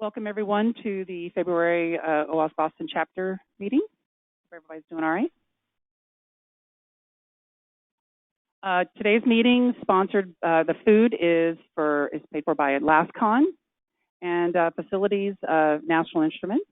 Welcome everyone to the February OWASP Boston chapter meeting. Hope everybody's doing all right. Today's meeting sponsored, the food is paid for by LastCon and facilities of National Instruments.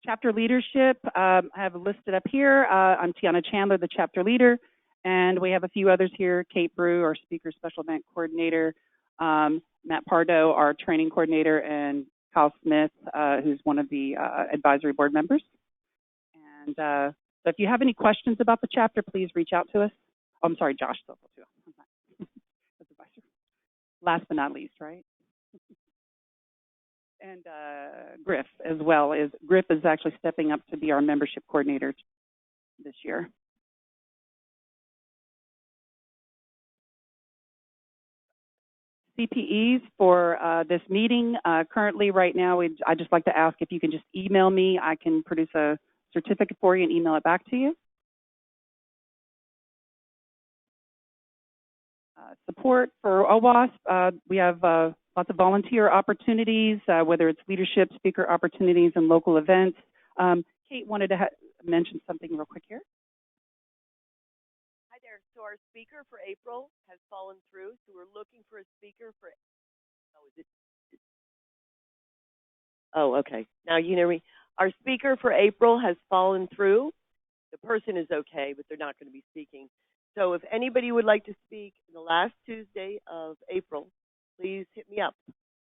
Chapter leadership, I have listed up here. I'm Tiana Chandler, the chapter leader, and we have a few others here. Kate Brew, our speaker special event coordinator, Matt Pardo, our training coordinator, and Kyle Smith, who's one of the advisory board members. And so if you have any questions about the chapter, please reach out to us. Oh, I'm sorry, Josh. Last but not least, right? And Griff as well. Griff is actually stepping up to be our membership coordinator this year. CPEs for this meeting. Currently, right now, I'd just like to ask if you can just email me. I can produce a certificate for you and email it back to you. Support for OWASP. We have lots of volunteer opportunities, whether it's leadership, speaker opportunities, and local events. Kate wanted to mention something real quick here. Hi there. So our speaker for April has fallen through. So we're looking for a speaker for. Oh, okay. Now you know me. Our speaker for April has fallen through. The person is okay, but they're not going to be speaking. So if anybody would like to speak in the last Tuesday of April, please hit me up.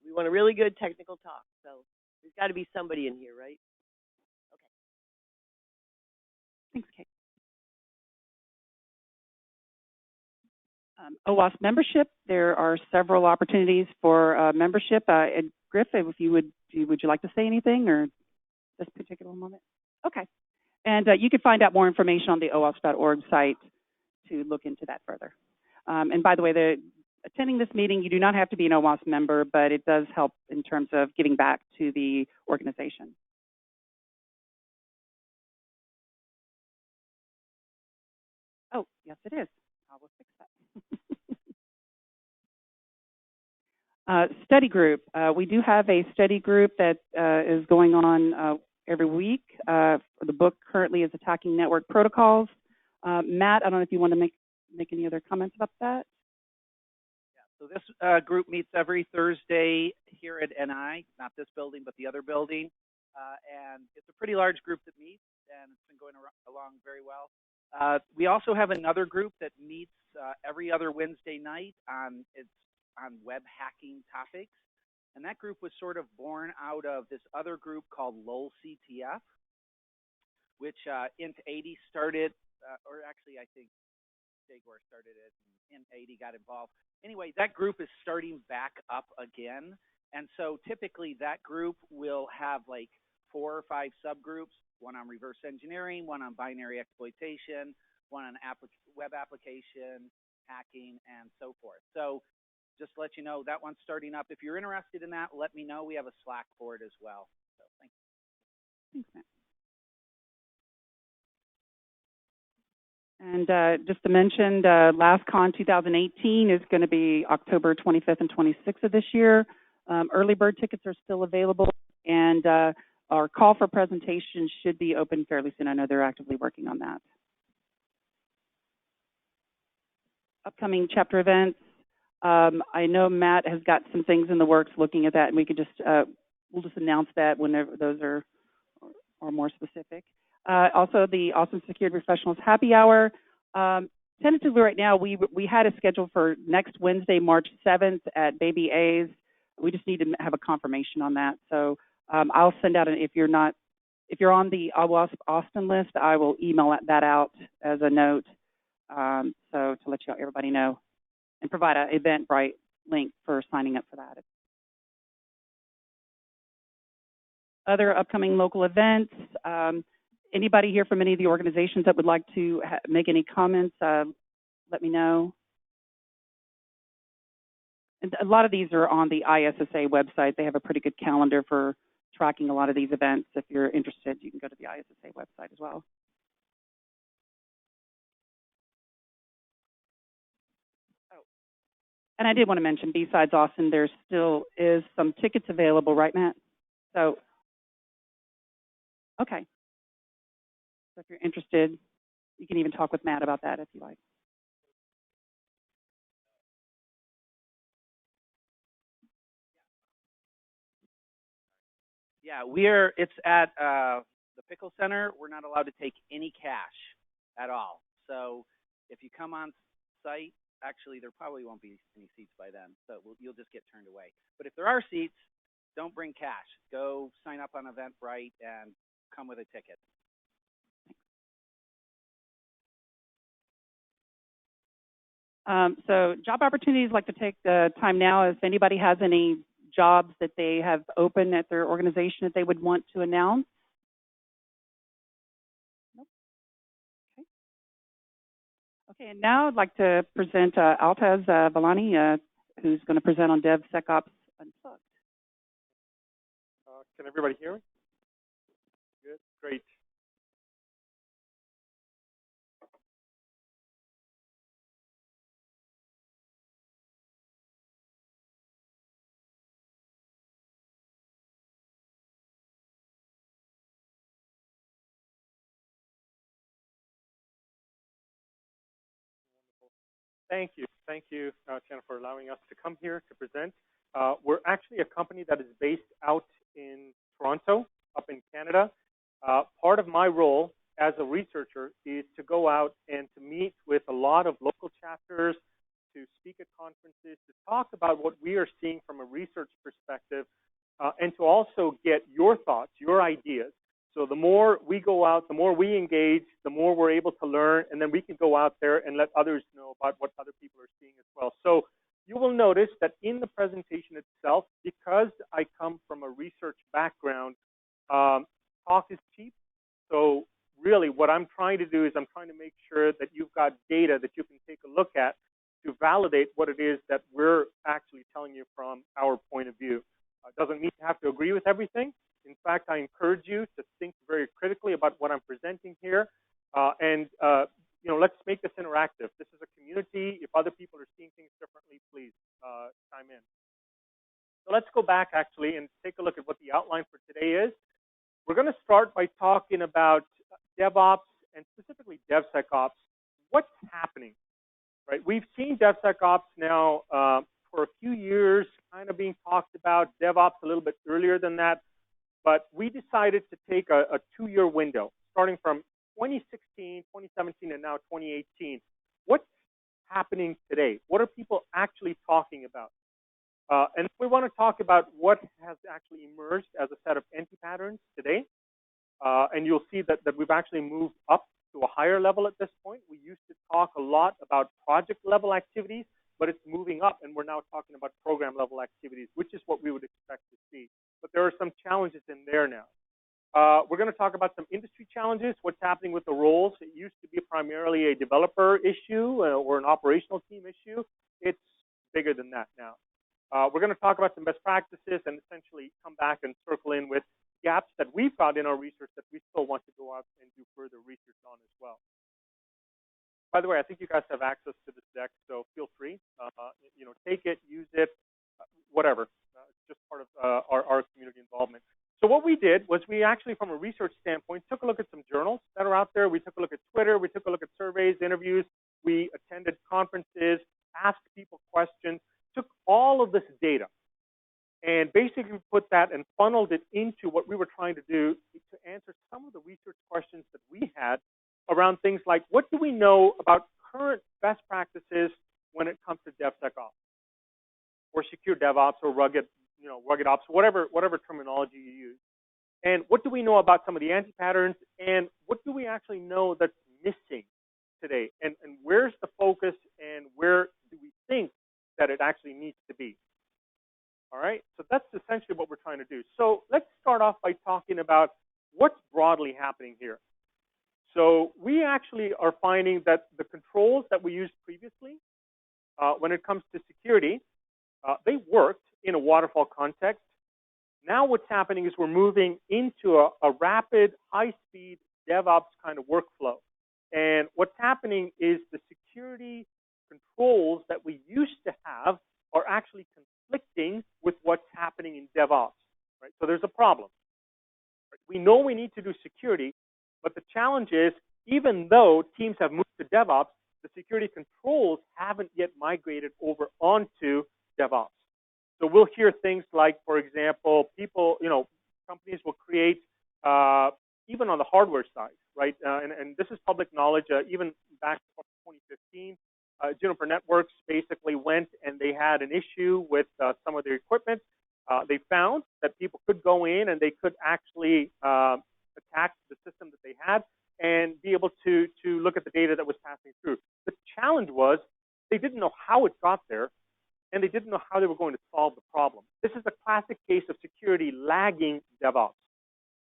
We want a really good technical talk. So there's got to be somebody in here, right? Okay. Thanks, Kate. OWASP membership. There are several opportunities for membership. And Griff, if you would you like to say anything or this particular moment? Okay. And you can find out more information on the OWASP.org site to look into that further. And by the way, attending this meeting, you do not have to be an OWASP member, but it does help in terms of giving back to the organization. Oh, yes, it is. I will fix that. Study group. We do have a study group that is going on every week. The book currently is Attacking Network Protocols. Matt, I don't know if you want to make any other comments about that. So this group meets every Thursday here at NI, not this building, but the other building. And it's a pretty large group that meets, and it's been going along very well. We also have another group that meets every other Wednesday night on web hacking topics. And that group was sort of born out of this other group called LOL CTF, which INT80 started, or actually I think Jaguar started it, and INT80 got involved. Anyway, that group is starting back up again. And so typically that group will have like 4 or 5 subgroups, one on reverse engineering, one on binary exploitation, one on web application, hacking, and so forth. So just to let you know, that one's starting up. If you're interested in that, let me know. We have a Slack for it as well. So thank you. Thanks, Matt. And just to mention, LastCon 2018 is going to be October 25th and 26th of this year. Early bird tickets are still available, and our call for presentation should be open fairly soon. I know they're actively working on that. Upcoming chapter events. I know Matt has got some things in the works looking at that, and we could just we'll just announce that whenever those are more specific. Also, the Awesome Security Professionals Happy Hour. Tentatively right now, we had a schedule for next Wednesday, March 7th at Baby A's. We just need to have a confirmation on that. So I'll send out, if you're on the OWASP Austin list, I will email that out as a note, so to let everybody know, and provide an Eventbrite link for signing up for that. Other upcoming local events. Anybody here from any of the organizations that would like to make any comments, let me know. And a lot of these are on the ISSA website. They have a pretty good calendar for tracking a lot of these events. If you're interested, you can go to the ISSA website as well. And I did want to mention, besides Austin, there still is some tickets available, right, Matt? So, okay. So if you're interested, you can even talk with Matt about that if you like. Yeah, it's at the Pickle Center. We're not allowed to take any cash at all. So if you come on site, actually there probably won't be any seats by then, so you'll just get turned away. But if there are seats, don't bring cash. Go sign up on Eventbrite and come with a ticket. So job opportunities, like to take the time now if anybody has any jobs that they have open at their organization that they would want to announce. Nope. Okay, and now I'd like to present Altaz Valani, who's going to present on DevSecOps Unplugged. Can everybody hear me? Good, great. Thank you, Jenna, for allowing us to come here to present. We're actually a company that is based out in Toronto, up in Canada. Part of my role as a researcher is to go out and to meet with a lot of local chapters, to speak at conferences, to talk about what we are seeing from a research perspective, and to also get your thoughts, your ideas. So the more we go out, the more we engage, the more we're able to learn, and then we can go out there and let others know about what other people are seeing as well. So you will notice that in the presentation itself, because I come from a research background, talk is cheap. So really what I'm trying to do is I'm trying to make sure that you've got data that you can take a look at to validate what it is that we're actually telling you from our point of view. It doesn't mean you have to agree with everything. In fact, I encourage you to think very critically about what I'm presenting here. Let's make this interactive. This is a community. If other people are seeing things differently, please chime in. So let's go back, actually, and take a look at what the outline for today is. We're going to start by talking about DevOps and specifically DevSecOps. What's happening, right? We've seen DevSecOps now for a few years kind of being talked about, DevOps a little bit earlier than that. But we decided to take a 2-year window, starting from 2016, 2017, and now 2018. What's happening today? What are people actually talking about? And we want to talk about what has actually emerged as a set of anti-patterns today. And you'll see that we've actually moved up to a higher level at this point. We used to talk a lot about project-level activities, but it's moving up, and we're now talking about program-level activities, which is what we would expect to see. But there are some challenges in there now. We're going to talk about some industry challenges, what's happening with the roles. It used to be primarily a developer issue or an operational team issue. It's bigger than that now. We're going to talk about some best practices and essentially come back and circle in with gaps that we found in our research that we still want to go out and do further research on as well. By the way, I think you guys have access to this deck, so feel free. Take it, use it, whatever. It's just part of our community involvement. So what we did was we actually, from a research standpoint, took a look at some journals that are out there. We took a look at Twitter. We took a look at surveys, interviews. We attended conferences, asked people questions, took all of this data, and basically put that and funneled it into what we were trying to do to answer some of the research questions that we had around things like, what do we know about current best practices when it comes to DevSecOps or secure DevOps or rugged ops, whatever terminology you use. And what do we know about some of the anti-patterns, and what do we actually know that's missing today? And where's the focus, and where do we think that it actually needs to be? All right, so that's essentially what we're trying to do. So let's start off by talking about what's broadly happening here. So we actually are finding that the controls that we used previously, when it comes to security, they worked in a waterfall context. Now what's happening is we're moving into a rapid, high-speed DevOps kind of workflow. And what's happening is the security controls that we used to have are actually conflicting with what's happening in DevOps, right? So there's a problem. We know we need to do security, but the challenge is, even though teams have moved to DevOps, the security controls haven't yet migrated over onto DevOps. So we'll hear things like, for example, people, companies will create, even on the hardware side, right? And this is public knowledge, even back in 2015, Juniper Networks basically went and they had an issue with some of their equipment. They found that people could go in and they could actually attack the system that they had and be able to look at the data that was passing through. The challenge was they didn't know how it got there, and they didn't know how they were going to solve the problem. This is a classic case of security lagging DevOps,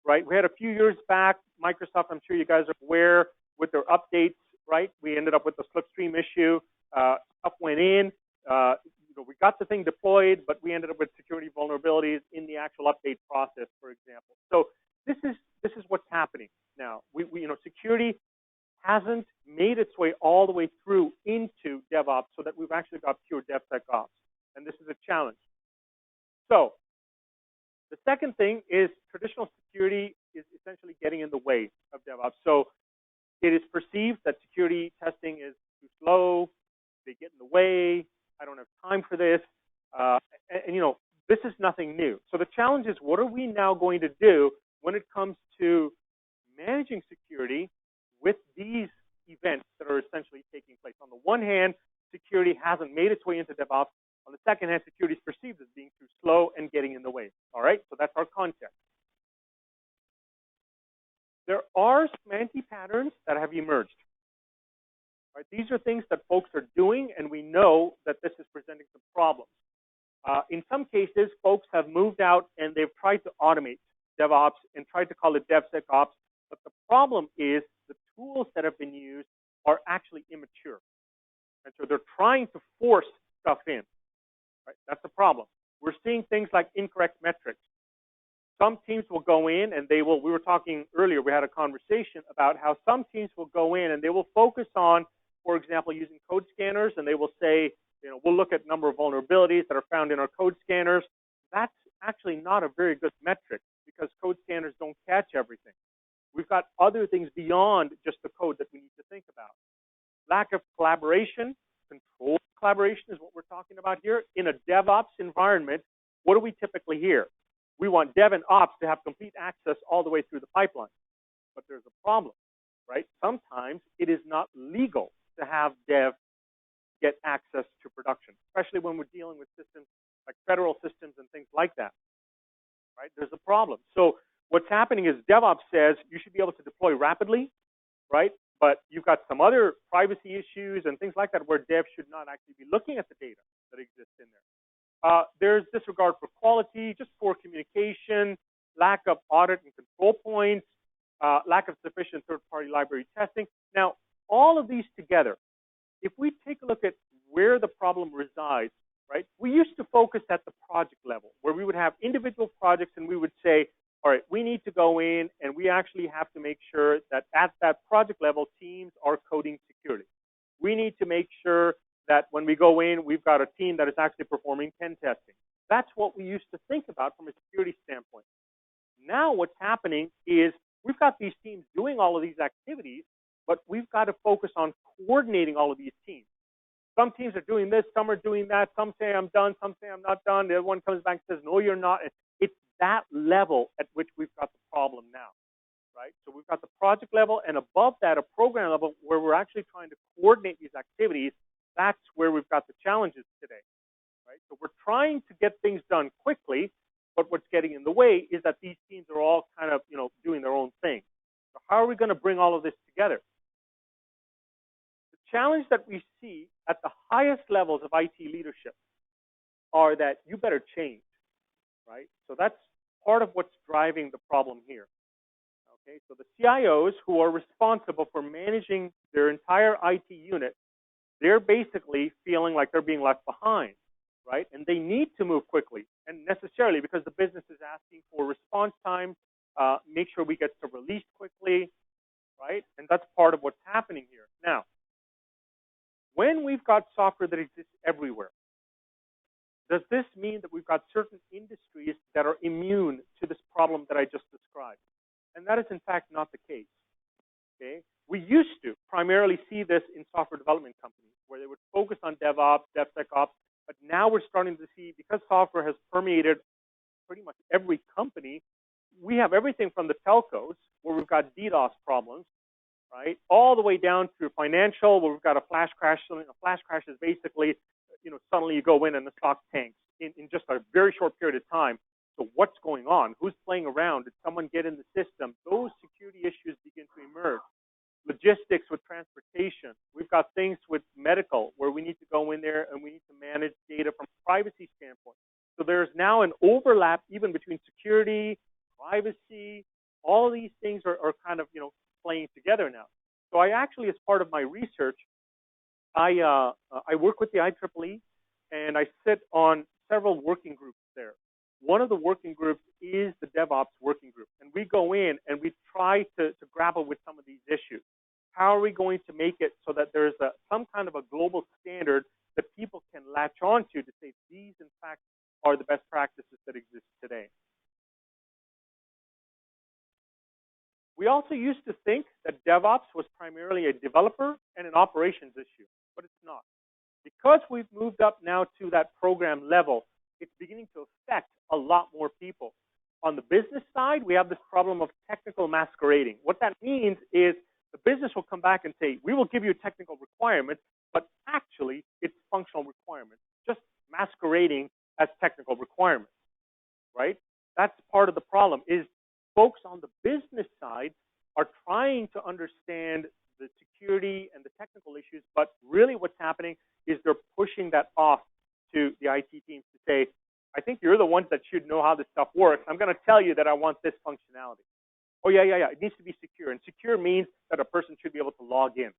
right? We had a few years back, Microsoft, I'm sure you guys are aware, with their updates, right? We ended up with the slipstream issue. Stuff went in. We got the thing deployed, but we ended up with security vulnerabilities in the actual update process, for example. So this is what's happening now. Security hasn't made its way all the way through into DevOps so that we've actually got pure DevSecOps, and this is a challenge. So the second thing is traditional security is essentially getting in the way of DevOps. So it is perceived that security testing is too slow, they get in the way, I don't have time for this, this is nothing new. So the challenge is, what are we now going to do when it comes to managing security with these events that are essentially taking place? On the one hand, security hasn't made its way into DevOps. On the second hand, security is perceived as being too slow and getting in the way. All right, so that's our context. There are some anti-patterns that have emerged. Right? These are things that folks are doing, and we know that this is presenting some problems. In some cases, folks have moved out and they've tried to automate DevOps and tried to call it DevSecOps, but the problem is the tools that have been used are actually immature. And so they're trying to force stuff in. Right? That's the problem. We're seeing things like incorrect metrics. Some teams will go in and we were talking earlier, we had a conversation about how some teams will go in and they will focus on, for example, using code scanners, and they will say, we'll look at number of vulnerabilities that are found in our code scanners. That's actually not a very good metric because code scanners don't catch everything. We've got other things beyond just the code that we need to think about. Lack of collaboration, controlled collaboration is what we're talking about here. In a DevOps environment, what do we typically hear? We want Dev and Ops to have complete access all the way through the pipeline. But there's a problem, right? Sometimes it is not legal to have Dev get access to production, especially when we're dealing with systems like federal systems and things like that, right? There's a problem. So what's happening is DevOps says you should be able to deploy rapidly, right? But you've got some other privacy issues and things like that where Dev should not actually be looking at the data that exists in there. There's disregard for quality, just poor communication, lack of audit and control points, lack of sufficient third-party library testing. Now, all of these together, if we take a look at where the problem resides, right, we used to focus at the project level where we would have individual projects and we would say, all right, we need to go in and we actually have to make sure that at that project level, teams are coding securely. We need to make sure that when we go in, we've got a team that is actually performing pen testing. That's what we used to think about from a security standpoint. Now what's happening is we've got these teams doing all of these activities, but we've got to focus on coordinating all of these teams. Some teams are doing this, some are doing that, some say I'm done, some say I'm not done, the other one comes back and says, no, you're not. It's that level at which we've got the problem now, right? So we've got the project level, and above that, a program level where we're actually trying to coordinate these activities. That's where we've got the challenges today, right? So we're trying to get things done quickly, but what's getting in the way is that these teams are all kind of, doing their own thing. So how are we going to bring all of this together? The challenge that we see at the highest levels of IT leadership are that you better change, right? So that's part of what's driving the problem here. Okay, so the CIOs who are responsible for managing their entire IT unit, they're basically feeling like they're being left behind, right? And they need to move quickly, and necessarily because the business is asking for response time, make sure we get to release quickly, right? And that's part of what's happening here. Now, when we've got software that exists everywhere, Does this mean that we've got certain industries that are immune to this problem that I just described? And that is, in fact, not the case. Okay? We used to primarily see this in software development companies, where they would focus on DevOps, DevSecOps, but now we're starting to see, because software has permeated pretty much every company, we have everything from the telcos, where we've got DDoS problems, right, all the way down to financial, where we've got a flash crash. A flash crash is basically, suddenly you go in and the stock tanks in just a very short period of time. So what's going on? Who's playing around? Did someone get in the system? Those security issues begin to emerge. Logistics with transportation. We've got things with medical, where we need to go in there and we need to manage data from a privacy standpoint. So there's now an overlap even between security, privacy. All these things are kind of, playing together now. So I actually, as part of my research, I work with the IEEE, and I sit on several working groups there. One of the working groups is the DevOps working group, and we go in and we try to grapple with some of these issues. How are we going to make it so that there's some kind of a global standard that people can latch onto to say these, in fact, are the best practices that exist today? We also used to think that DevOps was primarily a developer and an operations issue, but it's not. Because we've moved up now to that program level, it's beginning to affect a lot more people. On the business side, we have this problem of technical masquerading. What that means is the business will come back and say, we will give you technical requirements, but actually it's functional requirements, just masquerading as technical requirements, right? That's part of the problem, is folks on the business side are trying to understand the security and the technical issues, but really what's happening is they're pushing that off to the IT teams to say, I think you're the ones that should know how this stuff works. I'm going to tell you that I want this functionality. Oh, yeah. It needs to be secure. And secure means that a person should be able to log in.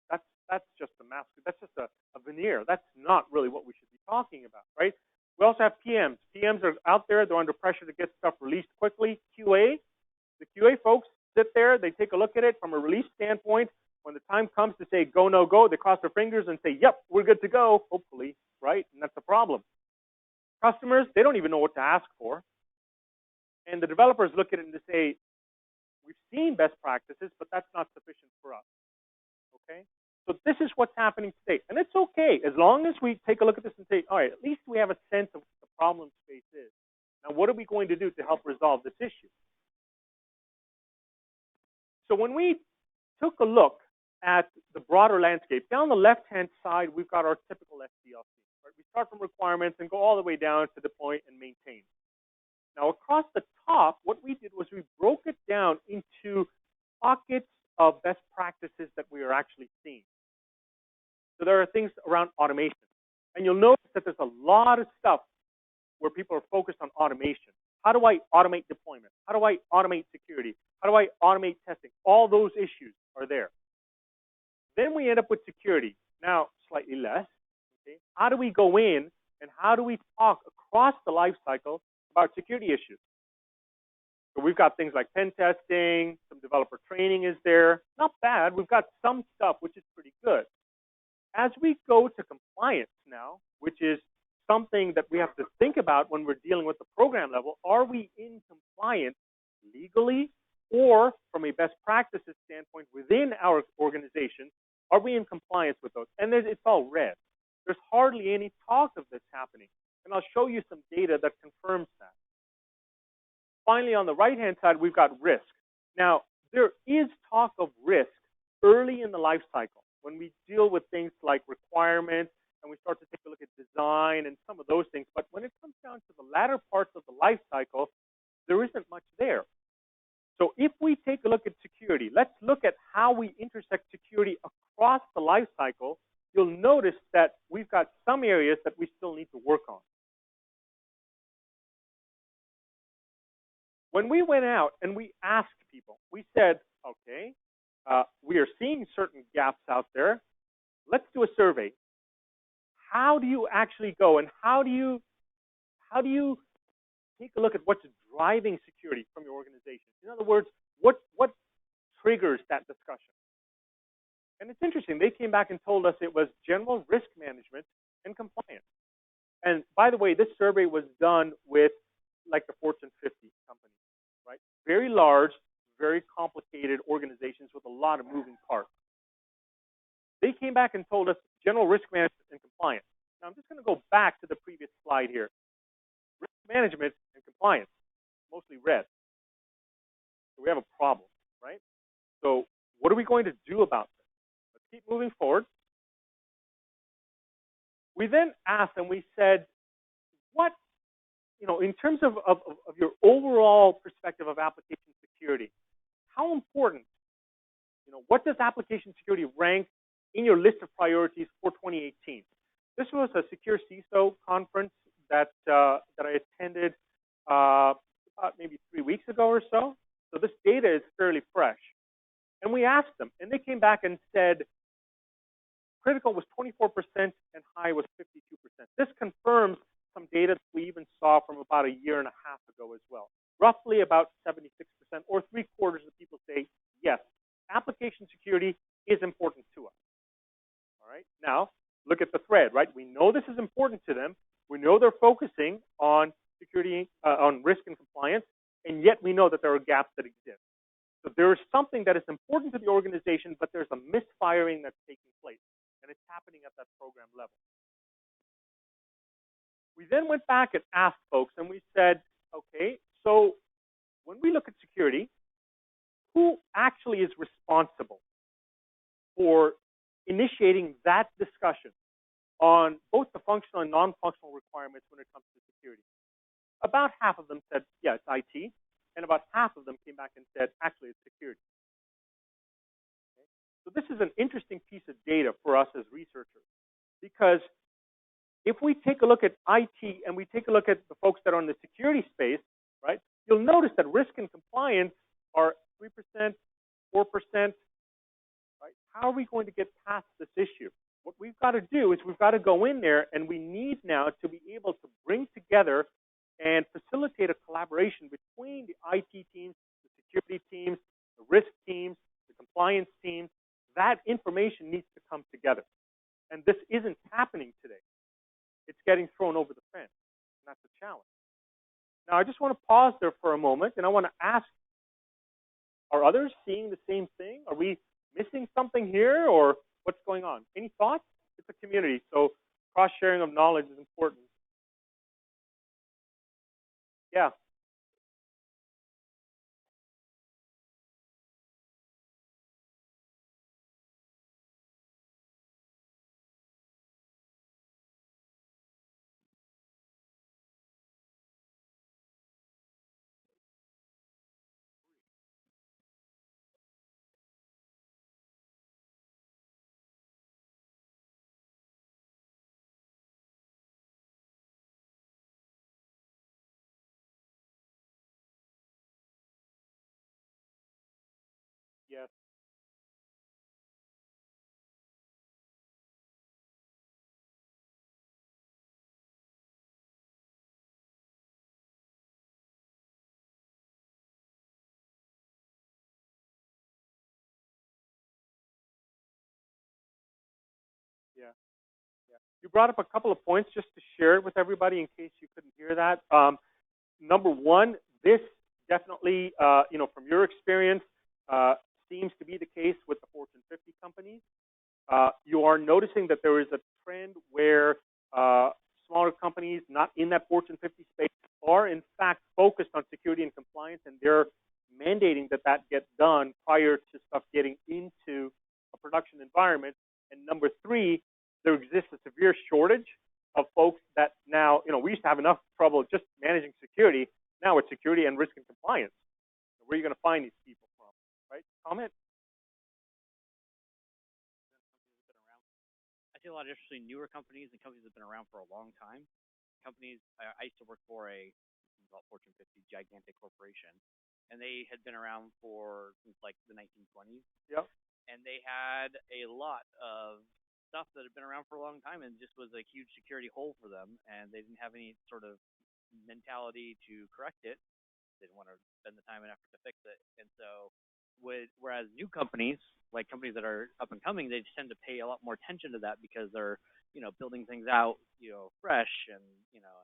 That's just a mask. That's just a veneer. That's not really what we should be talking about, right? We also have PMs. PMs are out there. They're under pressure to get stuff released quickly. QA, the QA folks sit there. They take a look at it from a release standpoint. When the time comes to say go, no go, they cross their fingers and say, yep, we're good to go, hopefully, right? And that's the problem. Customers, they don't even know what to ask for. And the developers look at it and they say, we've seen best practices, but that's not sufficient for us, okay? So this is what's happening today. And it's okay, as long as we take a look at this and say, all right, at least we have a sense of what the problem space is. Now, what are we going to do to help resolve this issue? So when we took a look at the broader landscape, down the left-hand side, we've got our typical SDLC. Right? We start from requirements and go all the way down to deploy and maintain. Now, across the top, what we did was we broke it down into pockets of best practices that we are actually seeing. So there are things around automation. And you'll notice that there's a lot of stuff where people are focused on automation. How do I automate deployment? How do I automate security? How do I automate testing? All those issues are there. Then we end up with security. Now, slightly less. Okay? How do we go in and how do we talk across the life cycle about security issues? So we've got things like pen testing, some developer training is there. Not bad. We've got some stuff which is pretty good. As we go to compliance now, which is something that we have to think about when we're dealing with the program level, are we in compliance legally or from a best practices standpoint within our organization, are we in compliance with those? And it's all red. There's hardly any talk of this happening. And I'll show you some data that confirms that. Finally, on the right-hand side, we've got risk. Now, there is talk of risk early in the life cycle when we deal with things like requirements and we start to take a look at design and some of those things. But when it comes down to the latter parts of the life cycle, there isn't much there. So if we take a look at security, let's look at how we intersect security across the life cycle. You'll notice that we've got some areas that we still need to work on. When we went out and we asked people, we said, okay, we are seeing certain gaps out there. Let's do a survey. How do you actually go and how do you take a look at what's driving security from your organization? In other words, what triggers that discussion? And it's interesting. They came back and told us it was general risk management and compliance. And by the way, this survey was done with like the Fortune 50 companies, right? Very large, very complicated organizations with a lot of moving parts. They came back and told us general risk management and compliance. Now, I'm just going to go back to the previous slide here. Risk management and compliance, mostly red. So we have a problem, right? So what are we going to do about this? Let's keep moving forward. We then asked and we said, what, in terms of your overall perspective of application security, how important, what does application security rank in your list of priorities for 2018? This was a Secure CISO conference that I attended about maybe 3 weeks ago or so. So this data is fairly fresh. And we asked them, and they came back and said critical was 24% and high was 52%. This confirms some data that we even saw from about a year and a half ago as well. Roughly about 76% or 3/4 of people say, yes, application security is important to us. All right. Now, look at the thread, right? We know this is important to them. We know they're focusing on security, on risk and compliance, and yet we know that there are gaps that exist. So there is something that is important to the organization, but there's a misfiring that's taking place, and it's happening at that program level. We then went back and asked folks, and we said, okay, so when we look at security, who actually is responsible for initiating that discussion on both the functional and non-functional requirements when it comes to security? About half of them said, yeah, it's IT, and about half of them came back and said, actually, it's security. Okay? So this is an interesting piece of data for us as researchers, because if we take a look at IT and we take a look at the folks that are in the security space, right, you'll notice that risk and compliance are 3%, 4%. Right? How are we going to get past this issue? What we've got to do is we've got to go in there, and we need now to be able to bring together and facilitate a collaboration between the IT teams, the security teams, the risk teams, the compliance teams. That information needs to come together. And this isn't happening today. It's getting thrown over the fence, and that's a challenge. Now, I just want to pause there for a moment, and I want to ask, are others seeing the same thing? Are we missing something here, or what's going on? Any thoughts? It's a community, so cross-sharing of knowledge is important. Yeah. Yes. Yeah. Yeah. You brought up a couple of points just to share it with everybody in case you couldn't hear that. Number one, this definitely, from your experience, seems to be the case with the Fortune 50 companies. You are noticing that there is a trend where smaller companies not in that Fortune 50 space are in fact focused on security and compliance, and they're mandating that that gets done prior to stuff getting into a production environment. And number three, there exists a severe shortage of folks that now, we used to have enough trouble just managing security. Now it's security and risk and compliance. Where are you going to find these people from, right? Comment? I see a lot of interesting newer companies and companies that have been around for a long time. Companies, I used to work for a Fortune 50 gigantic corporation, and they had been around since like the 1920s. Yep. And they had a lot of stuff that had been around for a long time and just was a huge security hole for them, and they didn't have any sort of mentality to correct it. They didn't want to spend the time and effort to fix it. And so, whereas new companies, like companies that are up and coming, they tend to pay a lot more attention to that because they're building things out, fresh and,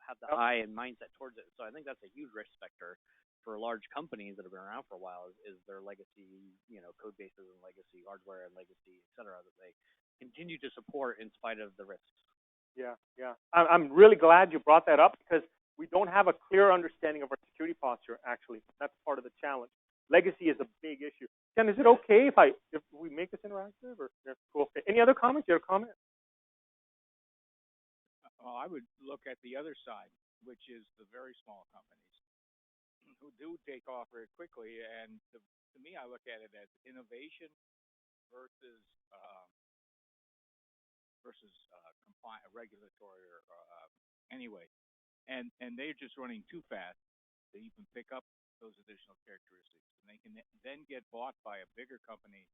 have the eye and mindset towards it. So I think that's a huge risk factor for large companies that have been around for a while is their legacy, code bases and legacy hardware and legacy, et cetera, that they continue to support in spite of the risks. Yeah, yeah. I'm really glad you brought that up because we don't have a clear understanding of our security posture, actually. That's part of the challenge. Legacy is a big issue. Ken, is it okay if we make this interactive? Or yeah, cool. Okay. Any other comments? You have a comment? I would look at the other side, which is the very small companies who do take off very quickly. And to me, I look at it as innovation versus compliant, regulatory, or anyway. And they're just running too fast to even pick up those additional characteristics. And they can then get bought by a bigger company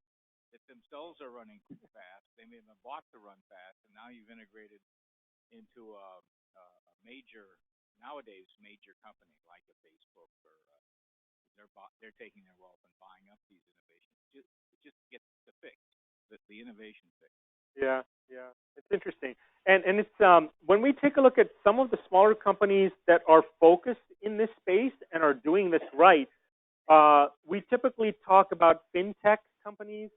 that themselves are running too fast. They may have been bought to run fast, and now you've integrated into a major company like a Facebook, or they're taking their wealth and buying up these innovations just to get the fix, the innovation fix. Yeah, yeah, it's interesting, and it's when we take a look at some of the smaller companies that are focused in this space and are doing this right, we typically talk about fintech companies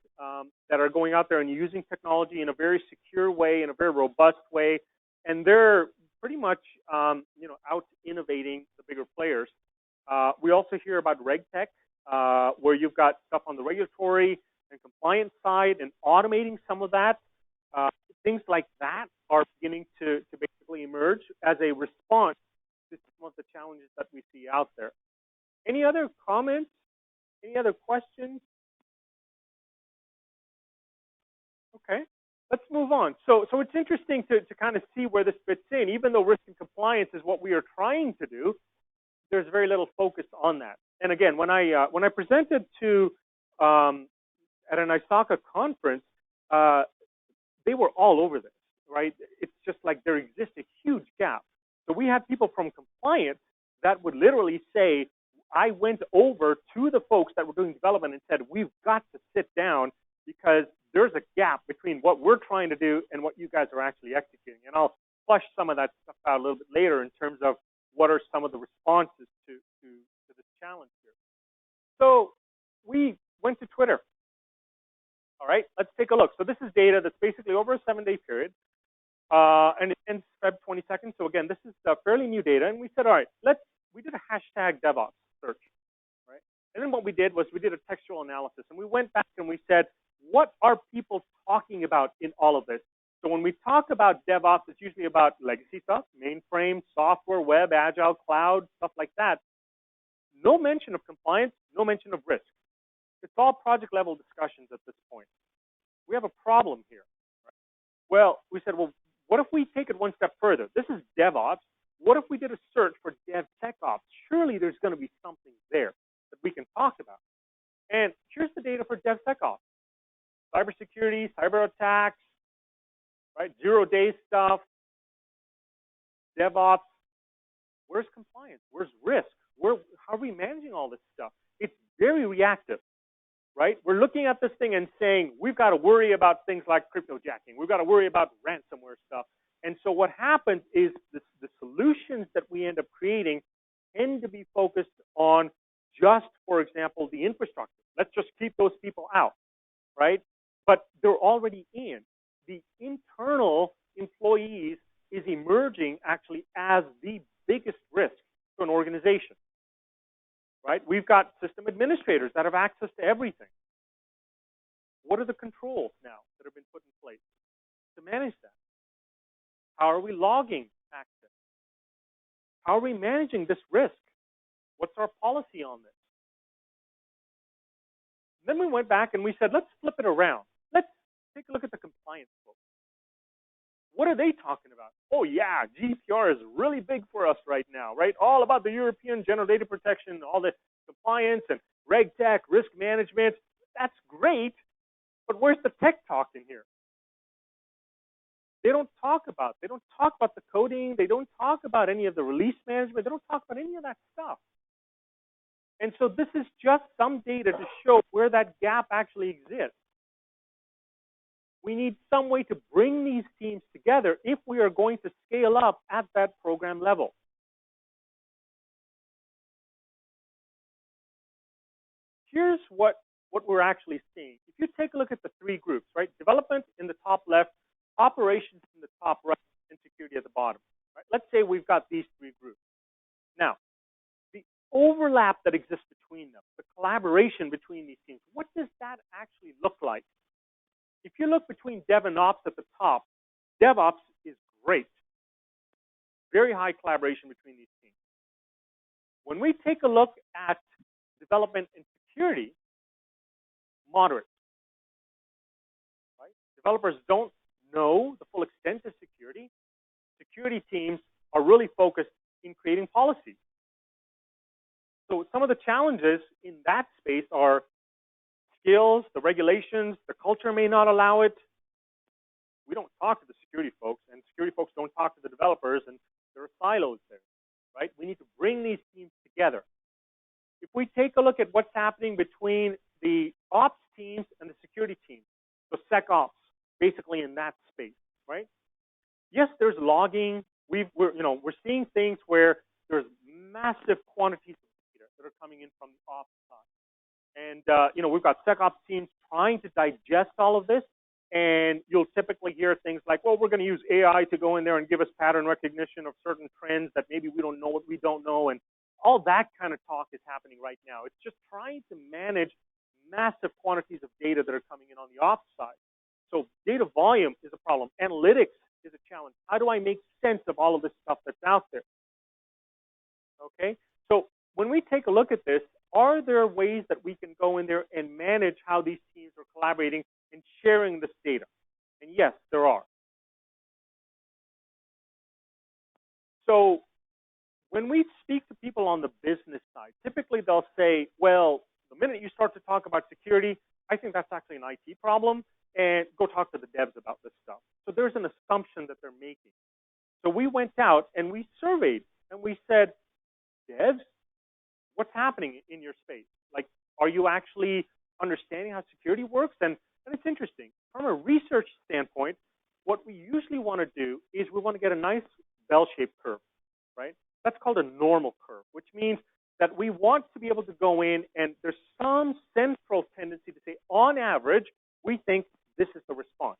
that are going out there and using technology in a very secure way, in a very robust way. And they're pretty much, out innovating the bigger players. We also hear about RegTech, where you've got stuff on the regulatory and compliance side and automating some of that. Things like that are beginning to basically emerge as a response to some of the challenges that we see out there. Any other comments? Any other questions? Okay. Let's move on. So it's interesting to kind of see where this fits in. Even though risk and compliance is what we are trying to do, there's very little focus on that. And again, when I presented to at an ISACA conference, they were all over this, right? It's just like there exists a huge gap. So we had people from compliance that would literally say, I went over to the folks that were doing development and said, we've got to sit down because there's a gap between what we're trying to do and what you guys are actually executing. And I'll flush some of that stuff out a little bit later in terms of what are some of the responses to this challenge here. So we went to Twitter. All right, let's take a look. So this is data that's basically over a 7-day period, and it ends Feb 22nd. So again, this is fairly new data. And we said, all right, we did a hashtag DevOps search, right? And then what we did was we did a textual analysis. And we went back and we said, what are people talking about in all of this? So when we talk about DevOps, it's usually about legacy stuff, mainframe, software, web, agile, cloud, stuff like that. No mention of compliance, no mention of risk. It's all project level discussions at this point. We have a problem here. Right? Well, we said, well, what if we take it one step further? This is DevOps. What if we did a search for DevSecOps? Surely there's going to be something there that we can talk about. And here's the data for DevSecOps. Cybersecurity, cyber attacks, right? 0-day stuff, DevOps. Where's compliance? Where's risk? How are we managing all this stuff? It's very reactive, right? We're looking at this thing and saying, we've got to worry about things like cryptojacking. We've got to worry about ransomware stuff. And so what happens is the solutions that we end up creating tend to be focused on just, for example, the infrastructure. Let's just keep those people out, right? But they're already in. The internal employees is emerging actually as the biggest risk to an organization, right? We've got system administrators that have access to everything. What are the controls now that have been put in place to manage that? How are we logging access? How are we managing this risk? What's our policy on this? Then we went back and we said, let's flip it around. Let's take a look at the compliance folks. What are they talking about? Oh, yeah, GDPR is really big for us right now, right? All about the European General Data Protection, all the compliance and RegTech, risk management. That's great, but where's the tech talk in here? They don't talk about the coding. They don't talk about any of the release management. They don't talk about any of that stuff. And so this is just some data to show where that gap actually exists. We need some way to bring these teams together if we are going to scale up at that program level. Here's what we're actually seeing. If you take a look at the three groups, right? Development in the top left, operations in the top right, and security at the bottom. Right? Let's say we've got these three groups. Now, the overlap that exists between them, the collaboration between these teams, what does that actually look like? If you look between Dev and Ops at the top, DevOps is great. Very high collaboration between these teams. When we take a look at development and security, moderate. Right? Developers don't know the full extent of security. Security teams are really focused in creating policies. So some of the challenges in that space are skills, the regulations, the culture may not allow it. We don't talk to the security folks, and security folks don't talk to the developers, and there are silos there, right? We need to bring these teams together. If we take a look at what's happening between the ops teams and the security teams, so SecOps, basically in that space, right? Yes, there's logging. We're seeing things where there's massive quantities of data that are coming in from the ops side. And, we've got SecOps teams trying to digest all of this. And you'll typically hear things like, well, we're going to use AI to go in there and give us pattern recognition of certain trends that maybe we don't know what we don't know. And all that kind of talk is happening right now. It's just trying to manage massive quantities of data that are coming in on the ops side. So data volume is a problem. Analytics is a challenge. How do I make sense of all of this stuff that's out there? Okay, so when we take a look at this, are there ways that we can go in there and manage how these teams are collaborating and sharing this data? And yes, there are. So when we speak to people on the business side, typically they'll say, well, the minute you start to talk about security, I think that's actually an IT problem, and go talk to the devs about this stuff. So there's an assumption that they're making. So we went out and we surveyed, and we said, devs, what's happening in your space? Like, are you actually understanding how security works? And it's interesting. From a research standpoint, what we usually want to do is we want to get a nice bell-shaped curve, right? That's called a normal curve, which means that we want to be able to go in and there's some central tendency to say, on average, we think this is the response.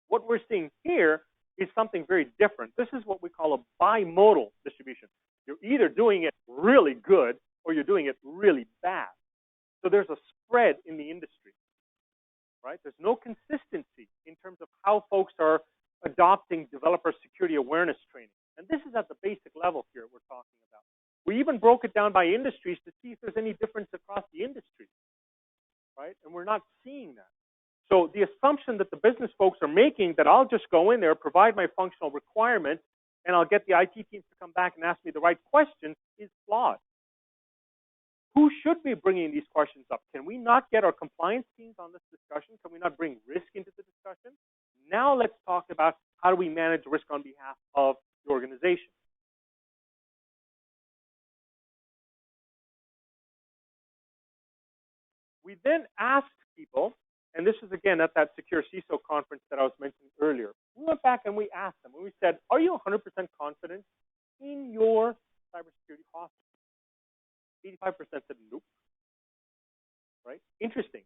What we're seeing here is something very different. This is what we call a bimodal distribution. You're either doing it really good or you're doing it really bad. So there's a spread in the industry, right? There's no consistency in terms of how folks are adopting developer security awareness training. And this is at the basic level here we're talking about. We even broke it down by industries to see if there's any difference across the industry, right? And we're not seeing that. So the assumption that the business folks are making that I'll just go in there, provide my functional requirements, and I'll get the IT teams to come back and ask me the right questions is flawed. Who should be bringing these questions up? Can we not get our compliance teams on this discussion? Can we not bring risk into the discussion? Now let's talk about how do we manage risk on behalf of the organization. We then asked people, and this is again at that Secure CISO conference that I was mentioning earlier. We went back and we asked them, and we said, are you 100% confident in your cybersecurity posture? 85% said nope. Right? Interesting.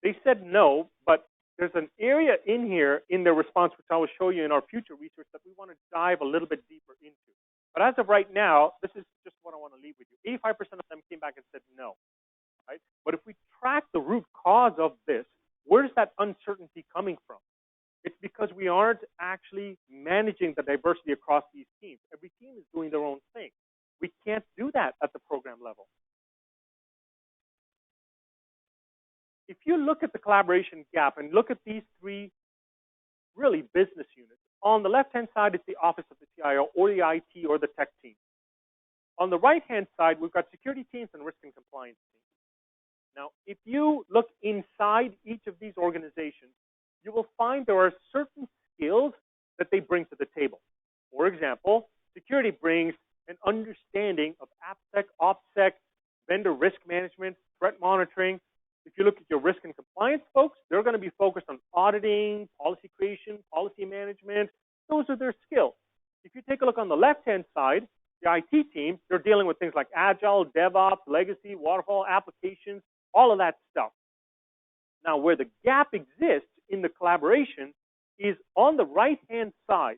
They said no, but there's an area in here in their response, which I will show you in our future research, that we want to dive a little bit deeper into. But as of right now, this is just what I want to leave with you. 85% of them came back and said no. Right? But if we track the root cause of this, where's that uncertainty coming from? It's because we aren't actually managing the diversity across these teams. Every team is doing their own thing. We can't do that at the program level. If you look at the collaboration gap and look at these three really business units, on the left-hand side is the office of the CIO or the IT or the tech team. On the right-hand side, we've got security teams and risk and compliance teams. Now, if you look inside each of these organizations, you will find there are certain skills that they bring to the table. For example, security brings an understanding of AppSec, OPSEC, vendor risk management, threat monitoring. If you look at your risk and compliance folks, they're going to be focused on auditing, policy creation, policy management. Those are their skills. If you take a look on the left-hand side, the IT team, they're dealing with things like Agile, DevOps, legacy, waterfall, applications, all of that stuff. Now, where the gap exists in the collaboration is on the right-hand side.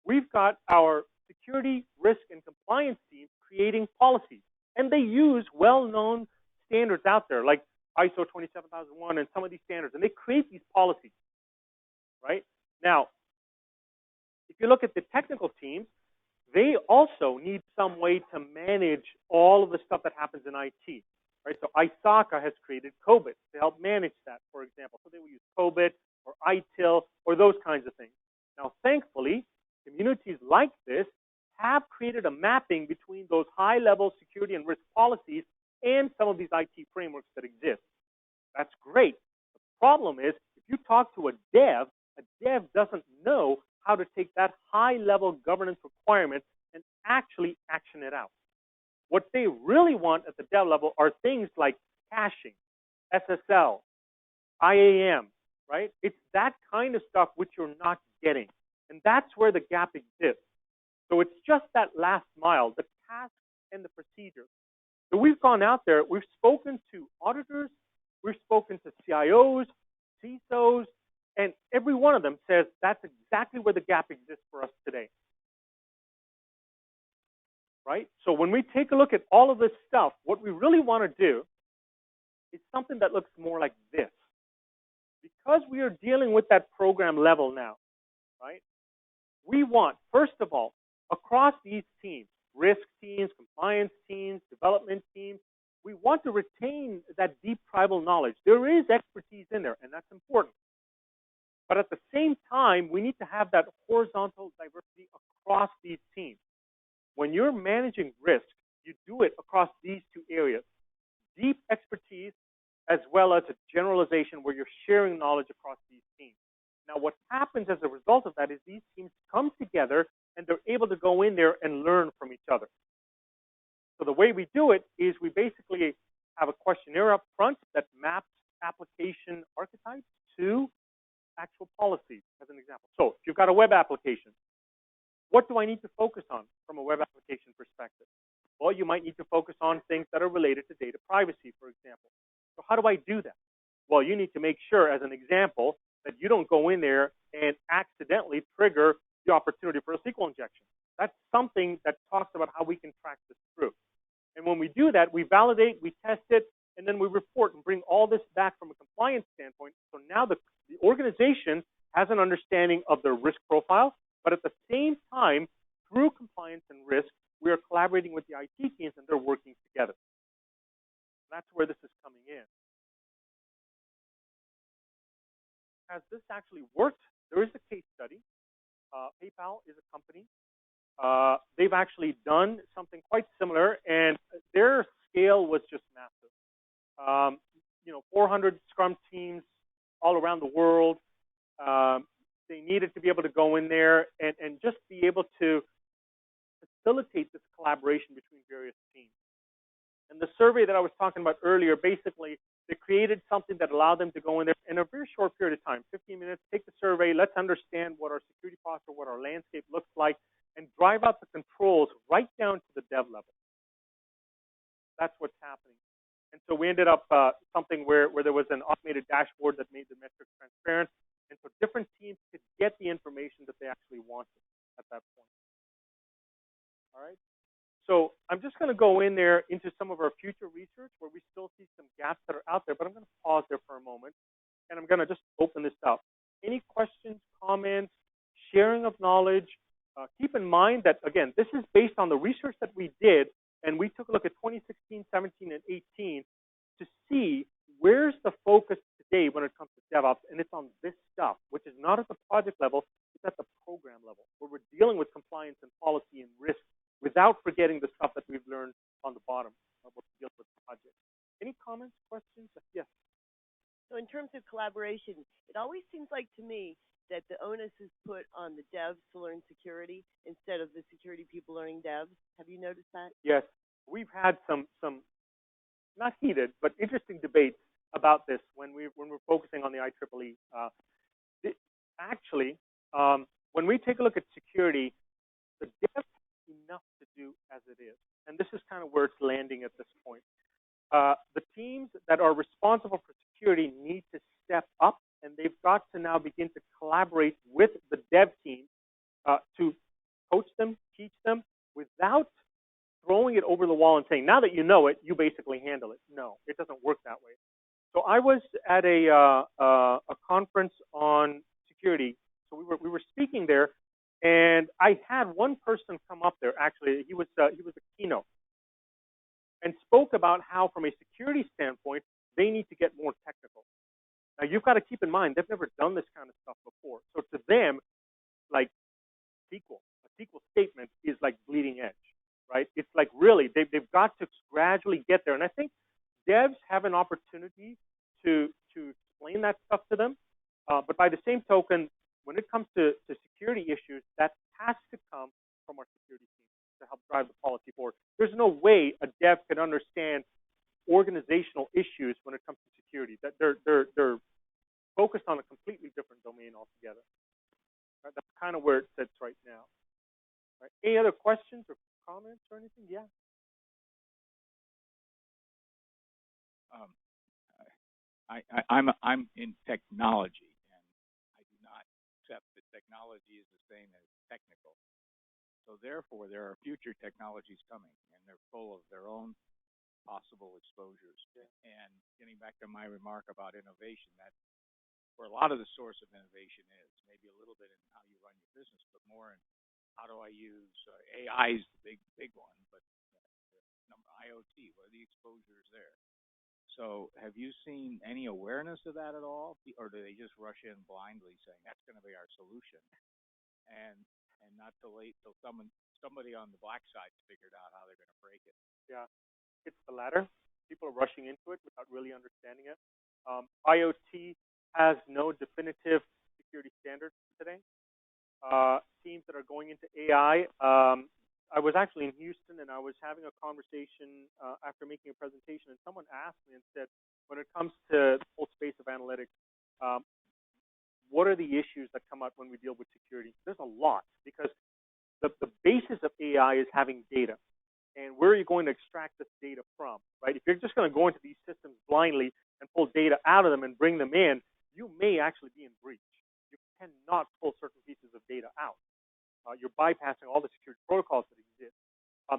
We've got our security, risk, and compliance team creating policies. And they use well-known standards out there, like ISO 27001 and some of these standards. And they create these policies, right? Now, if you look at the technical teams, they also need some way to manage all of the stuff that happens in IT, right? So ISACA has created COBIT to help manage that, for example. So they will use COBIT or ITIL or those kinds of things. Now, thankfully, communities like this have created a mapping between those high-level security and risk policies and some of these IT frameworks that exist. That's great. The problem is, if you talk to a dev doesn't know how to take that high-level governance requirement and actually action it out. What they really want at the dev level are things like caching, SSL, IAM, right? It's that kind of stuff which you're not getting. And that's where the gap exists. So it's just that last mile, the task and the procedure. So we've gone out there, we've spoken to auditors, we've spoken to CIOs, CISOs, and every one of them says that's exactly where the gap exists for us today. Right? So when we take a look at all of this stuff, what we really want to do is something that looks more like this. Because we are dealing with that program level now, right? We want, first of all, across these teams, risk teams, compliance teams, development teams, we want to retain that deep tribal knowledge. There is expertise in there, and that's important. But at the same time, we need to have that horizontal diversity across these teams. When you're managing risk, you do it across these two areas. Deep expertise as well as a generalization where you're sharing knowledge across these teams. Now, what happens as a result of that is these teams come together and they're able to go in there and learn from each other. So the way we do it is we basically have a questionnaire up front that maps application archetypes to actual policies, as an example. So if you've got a web application, what do I need to focus on from a web application perspective? Well, you might need to focus on things that are related to data privacy, for example. So how do I do that? Well, you need to make sure, as an example, that you don't go in there and accidentally trigger the opportunity for a SQL injection. That's something that talks about how we can track this through. And when we do that, we validate, we test it, and then we report and bring all this back from a compliance standpoint. So now the organization has an understanding of their risk profile, but at the same time, through compliance and risk, we are collaborating with the IT teams and they're working together. That's where this is coming in. Has this actually worked? There is a case study. PayPal is a company. They've actually done something quite similar, and their scale was just massive. 400 Scrum teams all around the world. They needed to be able to go in there and just be able to facilitate this collaboration between various teams. And the survey that I was talking about earlier, basically, they created something that allowed them to go in there in a very short period of time, 15 minutes, take the survey, let's understand what our security posture, what our landscape looks like, and drive out the controls right down to the dev level. That's what's happening. And so we ended up something where there was an automated dashboard that made the metrics transparent. And so different teams could get the information that they actually wanted at that point. All right. So I'm just going to go in there into some of our future research where we still see some gaps that are out there, but I'm going to pause there for a moment, and I'm going to just open this up. Any questions, comments, sharing of knowledge? Keep in mind that, again, this is based on the research that we did, and we took a look at 2016, 17, and 18 to see where's the focus today when it comes to DevOps, and it's on this stuff, which is not at the project level, it's at the program level, where we're dealing with compliance and policy and risk without forgetting the stuff that we've learned on the bottom of what we deal with projects. Any comments, questions? Yes. So in terms of collaboration, it always seems like to me that the onus is put on the devs to learn security instead of the security people learning devs. Have you noticed that? Yes. We've had some not heated, but interesting debates about this when we're focusing on the IEEE. Actually, when we take a look at security, the dev has enough to do as it is. And this is kind of where it's landing at this point. The teams that are responsible for security need to step up, and they've got to now begin to collaborate with the dev team to coach them, teach them, without throwing it over the wall and saying, now that you know it, you basically handle it. No, it doesn't work that way. So I was at a conference on security. So we were speaking there, and I had one person come up there. Actually, he was a keynote, and spoke about how, from a security standpoint, they need to get more technical. Now, you've got to keep in mind, they've never done this kind of stuff before. So to them, like a SQL statement is like bleeding edge, right? It's like really, they've got to gradually get there. And I think devs have an opportunity to explain that stuff to them. But by the same token, when it comes to security issues, that has to come from our security team to help drive the policy forward. There's no way a dev can understand organizational issues when it comes to security. That they're focused on a completely different domain altogether. Right? That's kind of where it sits right now. Right? Any other questions or comments or anything? Yeah. I'm in technology, and I do not accept that technology is the same as technical. So therefore, there are future technologies coming, and they're full of their own possible exposures. Yeah. And getting back to my remark about innovation, that's where a lot of the source of innovation is. Maybe a little bit in how you run your business, but more in how do I use AI is the big one, but IoT, what are the exposures there? So have you seen any awareness of that at all? Or do they just rush in blindly saying that's going to be our solution? And not till late till somebody on the black side figured out how they're going to break it. Yeah, it's the latter. People are rushing into it without really understanding it. IoT has no definitive security standards today. Teams that are going into AI. I was actually in Houston, and I was having a conversation after making a presentation, and someone asked me and said, when it comes to the whole space of analytics, what are the issues that come up when we deal with security? There's a lot, because the basis of AI is having data. And where are you going to extract this data from, right? If you're just going to go into these systems blindly and pull data out of them and bring them in, you may actually be in breach. You cannot pull certain pieces of data out. You're bypassing all the security protocols that exist.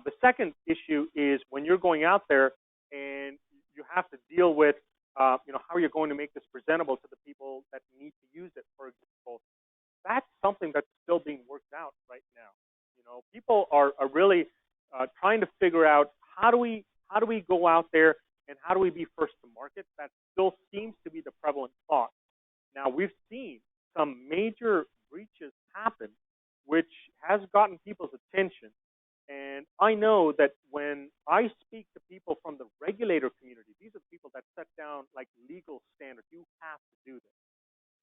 The second issue is when you're going out there and you have to deal with, how are you going to make this presentable to the people that need to use it, for example. That's something that's still being worked out right now. People are really trying to figure out how do we go out there and how do we be first to market. That still seems to be the prevalent thought. Now, we've seen some major breaches happen, which has gotten people's attention. And I know that when I speak to people from the regulator community, these are the people that set down like legal standards. You have to do this.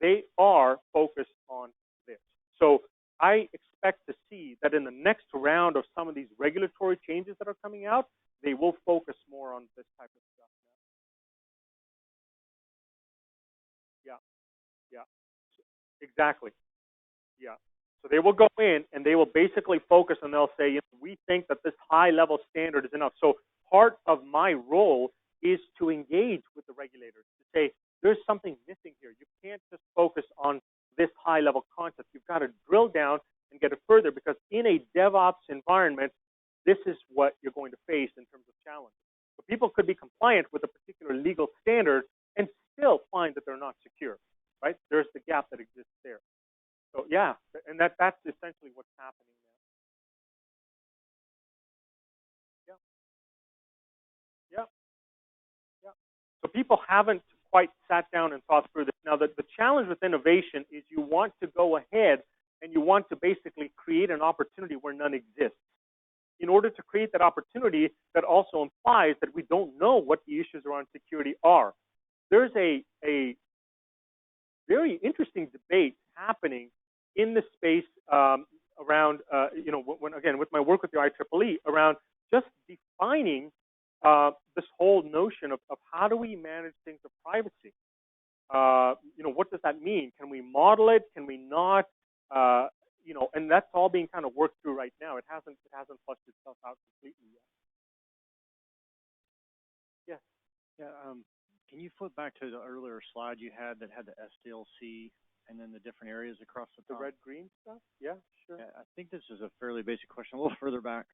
They are focused on this. So I expect to see that in the next round of some of these regulatory changes that are coming out, they will focus more on this type of stuff now. Yeah. Exactly. Yeah. So they will go in and they will basically focus and they'll say, we think that this high-level standard is enough. So part of my role is to engage with the regulators to say, there's something missing here. You can't just focus on this high-level concept. You've got to drill down and get it further, because in a DevOps environment, this is what you're going to face in terms of challenges. So people could be compliant with a particular legal standard and still find that they're not secure, right? There's the gap that exists there. So yeah, and that's essentially what's happening now. Yeah. So people haven't quite sat down and thought through this. Now, the challenge with innovation is you want to go ahead and you want to basically create an opportunity where none exists. In order to create that opportunity, that also implies that we don't know what the issues around security are. There's a very interesting debate happening in the space around, again, with my work with the IEEE, around just defining this whole notion of how do we manage things of privacy. What does that mean? Can we model it? Can we not? And that's all being kind of worked through right now. It hasn't flushed itself out completely yet. Yes. Yeah. Can you flip back to the earlier slide you had that had the SDLC and then the different areas across the top? The red-green stuff? Yeah, sure. Yeah, I think this is a fairly basic question. A little further back.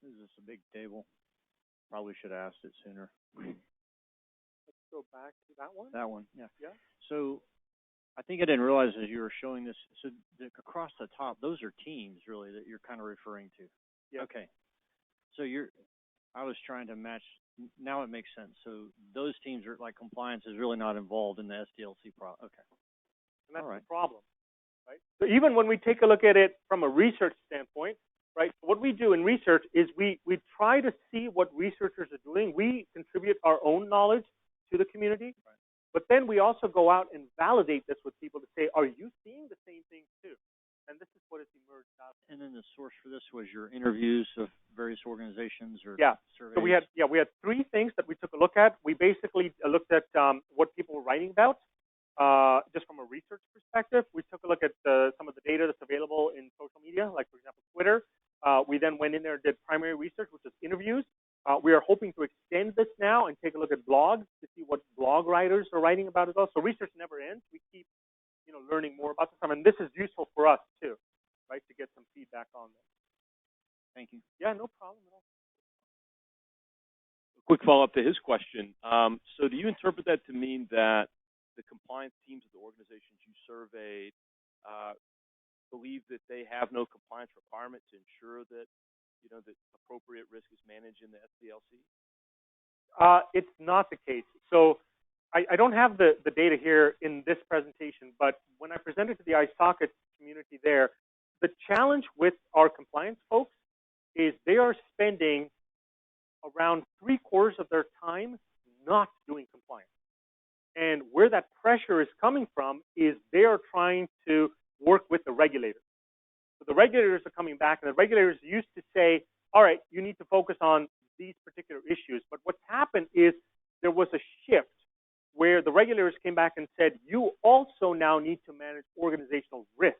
This is a big table. Probably should have asked it sooner. Let's go back to that one. That one, yeah. Yeah. So I think I didn't realize as you were showing this, so across the top, those are teams really that you're kind of referring to. Yeah. Okay. So I was trying to match, now it makes sense. So those teams are like compliance is really not involved in the SDLC problem. Okay. And that's all right. the problem, right? So even when we take a look at it from a research standpoint, right, what we do in research is we try to see what researchers are doing. We contribute our own knowledge to the community, right. But then we also go out and validate this with people to say, are you seeing the same thing too? And this is what has emerged out. And then the source for this was your interviews of various organizations or surveys? So we had three things that we took a look at. We basically looked at what people were writing about, just from a research perspective. We took a look at some of the data that's available in social media, like for example Twitter. We then went in there and did primary research, which is interviews. We are hoping to extend this now and take a look at blogs to see what blog writers are writing about as well. So research never ends. We keep learning more about this. And this is useful for us too, right, to get some feedback on this. Thank you. Yeah, no problem at all. A quick follow-up to his question. So do you interpret that to mean that the compliance teams of the organizations you surveyed believe that they have no compliance requirement to ensure that that appropriate risk is managed in the SDLC? It's not the case. So I don't have the data here in this presentation, but when I presented to the iSocket community there, the challenge with our compliance folks is they are spending around 3/4 of their time not doing compliance. And where that pressure is coming from is they are trying to work with the regulators. So the regulators are coming back, and the regulators used to say, all right, you need to focus on these particular issues. But what's happened is there was a shift where the regulators came back and said, you also now need to manage organizational risk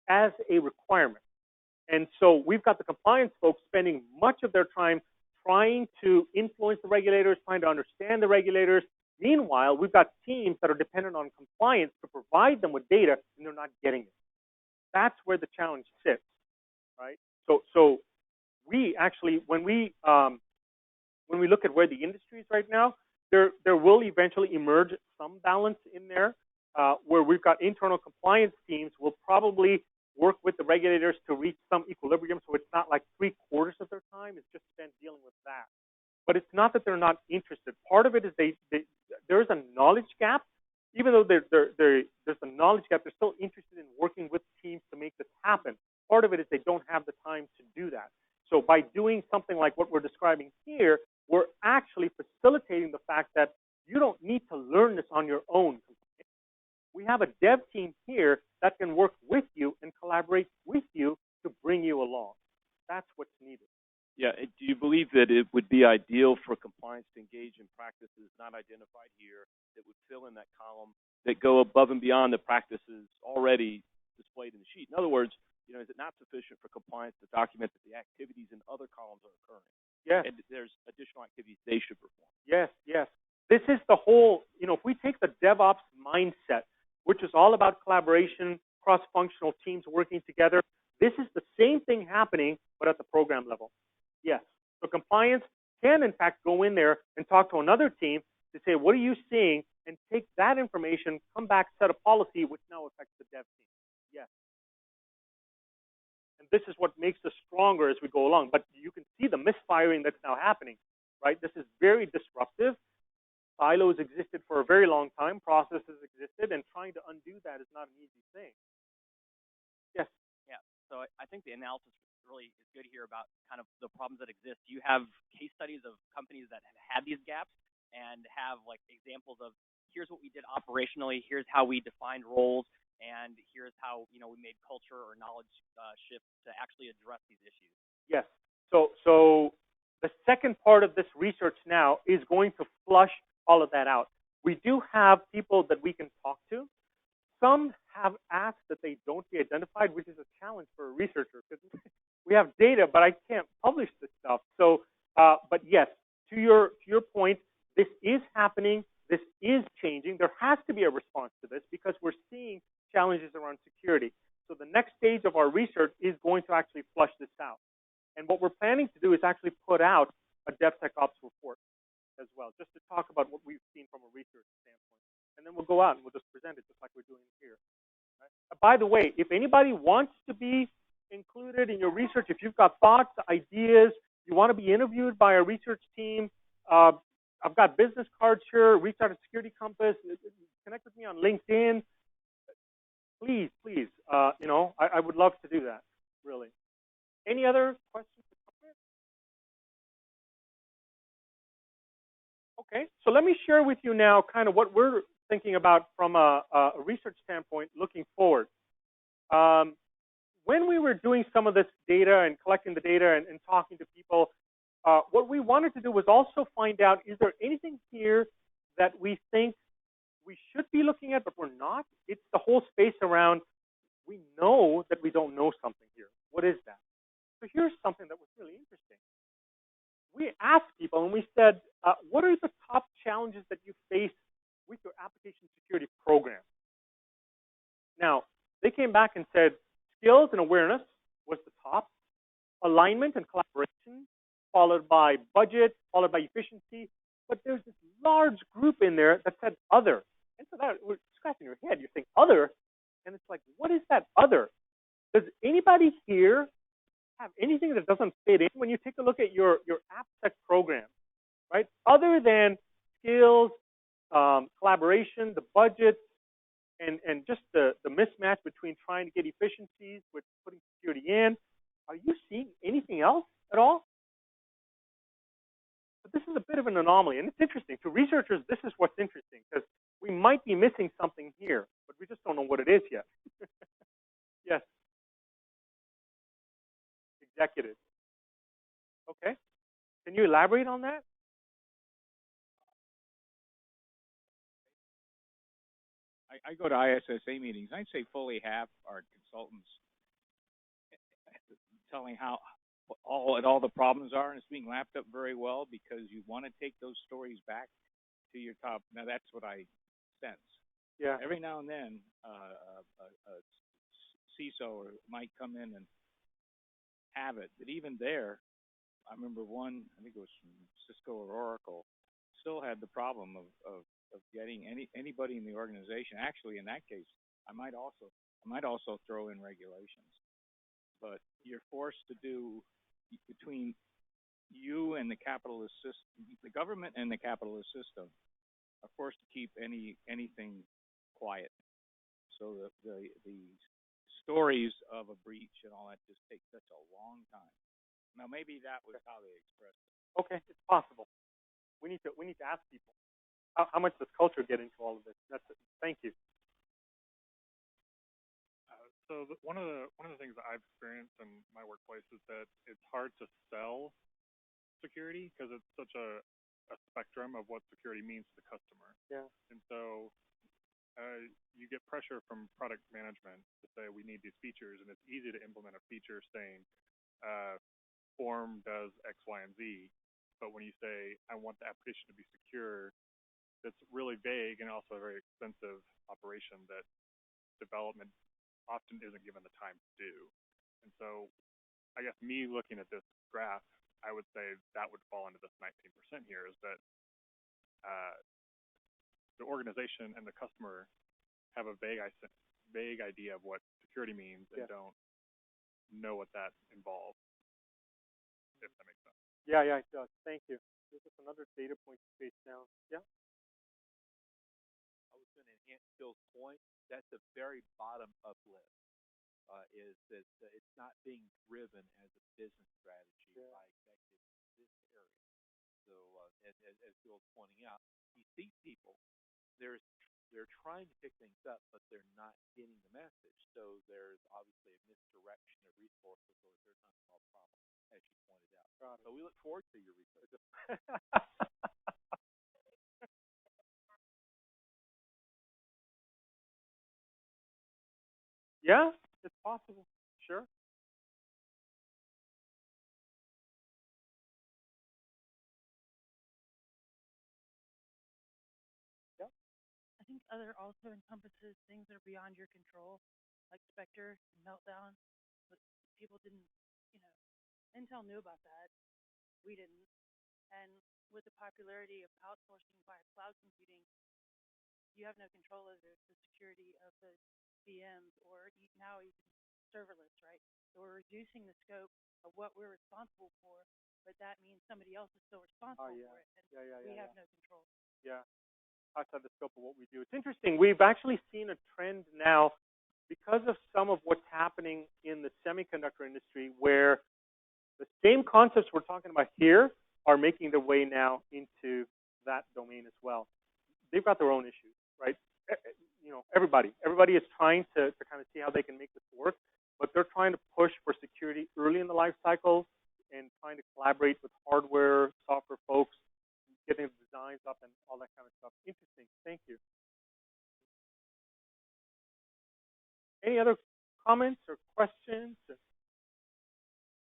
as a requirement. And so we've got the compliance folks spending much of their time trying to influence the regulators, trying to understand the regulators. Meanwhile, we've got teams that are dependent on compliance to provide them with data, and they're not getting it. That's where the challenge sits, right? So we actually, when we look at where the industry is right now, there will eventually emerge some balance in there where we've got internal compliance teams will probably work with the regulators to reach some equilibrium, so it's not like 3/4 of their time is just spent dealing with that. But it's not that they're not interested. Part of it is there's a knowledge gap. Even though there's a knowledge gap, they're still interested in working with teams to make this happen. Part of it is they don't have the time to do that. So by doing something like what we're describing here, we're actually facilitating the fact that you don't need to learn this on your own. We have a dev team here that can work with you and collaborate with you to bring you along. That's what's needed. Yeah. Do you believe that it would be ideal for compliance to engage in practices not identified here that would fill in that column that go above and beyond the practices already displayed in the sheet? In other words, is it not sufficient for compliance to document that the activities in other columns are occurring? Yes. And there's additional activities they should perform. Yes, yes. This is the whole, if we take the DevOps mindset, which is all about collaboration, cross-functional teams working together, this is the same thing happening, but at the program level. Yes. So compliance can, in fact, go in there and talk to another team to say, what are you seeing? And take that information, come back, set a policy, which now affects the dev team. Yes. And this is what makes us stronger as we go along. But you can see the misfiring that's now happening, right? This is very disruptive. Silos existed for a very long time. Processes existed. And trying to undo that is not an easy thing. Yes. Yeah. So I think the analysis really is good here about kind of the problems that exist. You have case studies of companies that have had these gaps and have like examples of here's what we did operationally, here's how we defined roles, and here's how we made culture or knowledge shifts to actually address these issues. Yes. So the second part of this research now is going to flush all of that out. We do have people that we can talk to. Some have asked that they don't be identified, which is a challenge for a researcher because we have data, but I can't publish this stuff. So, but yes, to your point, this is happening. This is changing. There has to be a response to this because we're seeing challenges around security. So the next stage of our research is going to actually flush this out. And what we're planning to do is actually put out a DevSecOps report as well, just to talk about what we've seen from a research standpoint. And then we'll go out and we'll just present it just like we're doing here. Right? By the way, if anybody wants to be included in your research, if you've got thoughts, ideas, you want to be interviewed by a research team, I've got business cards here. Reach out to Security Compass. Connect with me on LinkedIn. Please, please. I would love to do that, really. Any other questions? Okay, so let me share with you now kind of what we're thinking about from a research standpoint looking forward. When we were doing some of this data and collecting the data and talking to people, what we wanted to do was also find out, is there anything here that we think we should be looking at, but we're not? It's the whole space around, we know that we don't know something here. What is that? So here's something that was really interesting. We asked people and we said, what are the top challenges that you face with your application security program? Now, they came back and said skills and awareness was the top, alignment and collaboration, followed by budget, followed by efficiency. But there's this large group in there that said other. And so that we're scratching your head. You think other, and it's like, what is that other? Does anybody here have anything that doesn't fit in when you take a look at your AppSec program, right? Other than skills, collaboration, the budget, and just the mismatch between trying to get efficiencies with putting security in, are you seeing anything else at all? But this is a bit of an anomaly, and it's interesting. To researchers, this is what's interesting, because we might be missing something here, but we just don't know what it is yet. Yes. Executive. Okay. Can you elaborate on that? I go to ISSA meetings. I'd say fully half are consultants telling how all the problems are, and it's being lapped up very well because you want to take those stories back to your top. Now that's what I sense. Yeah. Every now and then, a CISO might come in and have it, but even there, I remember one. I think it was from Cisco or Oracle. Still had the problem of getting anybody in the organization. Actually, in that case, I might also throw in regulations. But you're forced to do between you and the capitalist system, the government and the capitalist system are forced to keep anything quiet. So the stories of a breach and all that just take such a long time. Now maybe that was how they expressed it. Okay, it's possible. We need to ask people how much does culture get into all of this. That's it. Thank you. So one of the things that I've experienced in my workplace is that it's hard to sell security because it's such a spectrum of what security means to the customer. Yeah. And so you get pressure from product management to say we need these features, and it's easy to implement a feature saying form does X, Y, and Z. But when you say I want the application to be secure, that's really vague and also a very expensive operation that development often isn't given the time to do. And so I guess me looking at this graph, I would say that would fall into this 19% here, is that the organization and the customer have a vague idea of what security means and don't know what that involves, if that makes sense. Yeah, it does. Thank you. There's just another data point face down. Yeah. I was going to enhance Phil's point. That's a very bottom up list. Is that it's not being driven as a business strategy by executives in this area. So as Phil's pointing out, you see people, they're trying to pick things up, but they're not getting the message. So there's obviously a misdirection of resources, or there's unsolved problem, as you pointed out. So we look forward to your research. Yeah, it's possible. Sure. Yeah. I think other also encompasses things that are beyond your control, like Spectre, Meltdown. But people didn't, you know, Intel knew about that. We didn't. And with the popularity of outsourcing via cloud computing, you have no control over the security of the VMs or now even serverless, right? So we're reducing the scope of what we're responsible for, but that means somebody else is still responsible for it, and we have no control. Yeah, outside the scope of what we do. It's interesting. We've actually seen a trend now because of some of what's happening in the semiconductor industry where the same concepts we're talking about here are making their way now into that domain as well. They've got their own issues, right? You know, everybody is trying to kind of see how they can make this work, but they're trying to push for security early in the life cycle and trying to collaborate with hardware, software folks, getting the designs up and all that kind of stuff. Interesting. Thank you. Any other comments or questions?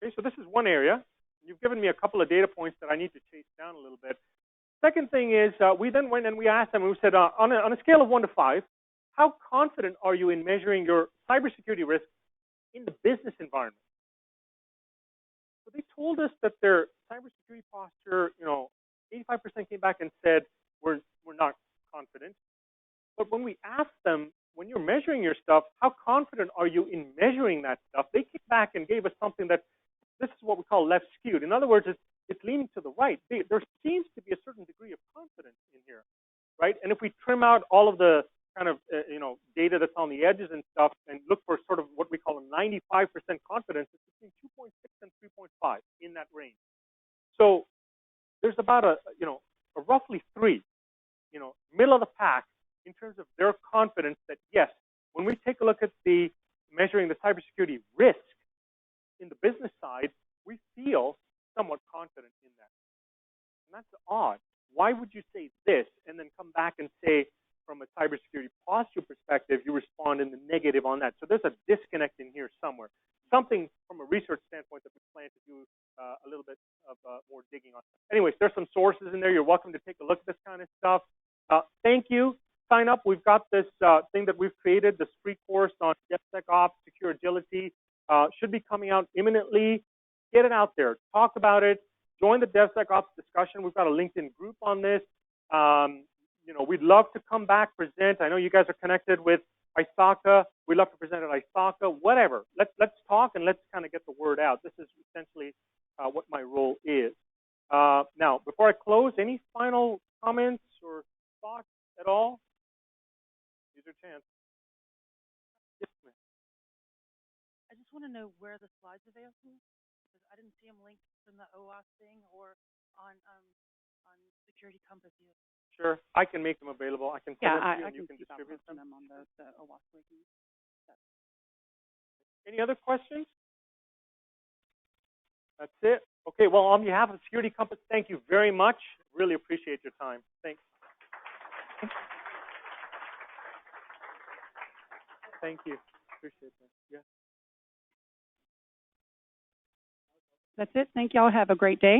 Okay, so this is one area. You've given me a couple of data points that I need to chase down a little bit. Second thing is we then went and we asked them, and we said, on a scale of 1 to 5, how confident are you in measuring your cybersecurity risk in the business environment? So they told us that their cybersecurity posture, 85% came back and said, we're not confident. But when we asked them, when you're measuring your stuff, how confident are you in measuring that stuff? They came back and gave us something that this is what we call left skewed. In other words, it's leaning to the right. There seems to be a certain degree of confidence in here, right? And if we trim out all of the kind of data that's on the edges and stuff and look for sort of what we call a 95% confidence, it's between 2.6 and 3.5 in that range. So there's about a roughly 3, middle of the pack in terms of their confidence that yes, when we take a look at the measuring the cybersecurity risk in the business side, we feel somewhat confident in that. And that's odd. Why would you say this and then come back and say, from a cybersecurity posture perspective, you respond in the negative on that? So there's a disconnect in here somewhere. Something from a research standpoint that we plan to do a little bit of more digging on. Anyways, there's some sources in there. You're welcome to take a look at this kind of stuff. Thank you. Sign up. We've got this thing that we've created, this free course on DevSecOps, Secure Agility. Should be coming out imminently. Get it out there. Talk about it. Join the DevSecOps discussion. We've got a LinkedIn group on this. We'd love to come back, present. I know you guys are connected with ISACA. We'd love to present at ISACA. Whatever. Let's talk and let's kind of get the word out. This is essentially what my role is. Now, before I close, any final comments or thoughts at all? Here's your chance. Yes, ma'am. I just want to know where the slides are available, because I didn't see them linked from the OWASP thing or on Security Compass either. Sure, I can make them available. I can send them to you and you can distribute them. on the OWASP wiki. Any other questions? That's it. Okay, well, on behalf of Security Compass, thank you very much. Really appreciate your time. Thanks. Thank you. Appreciate that. Yeah. That's it. Thank y'all. Have a great day.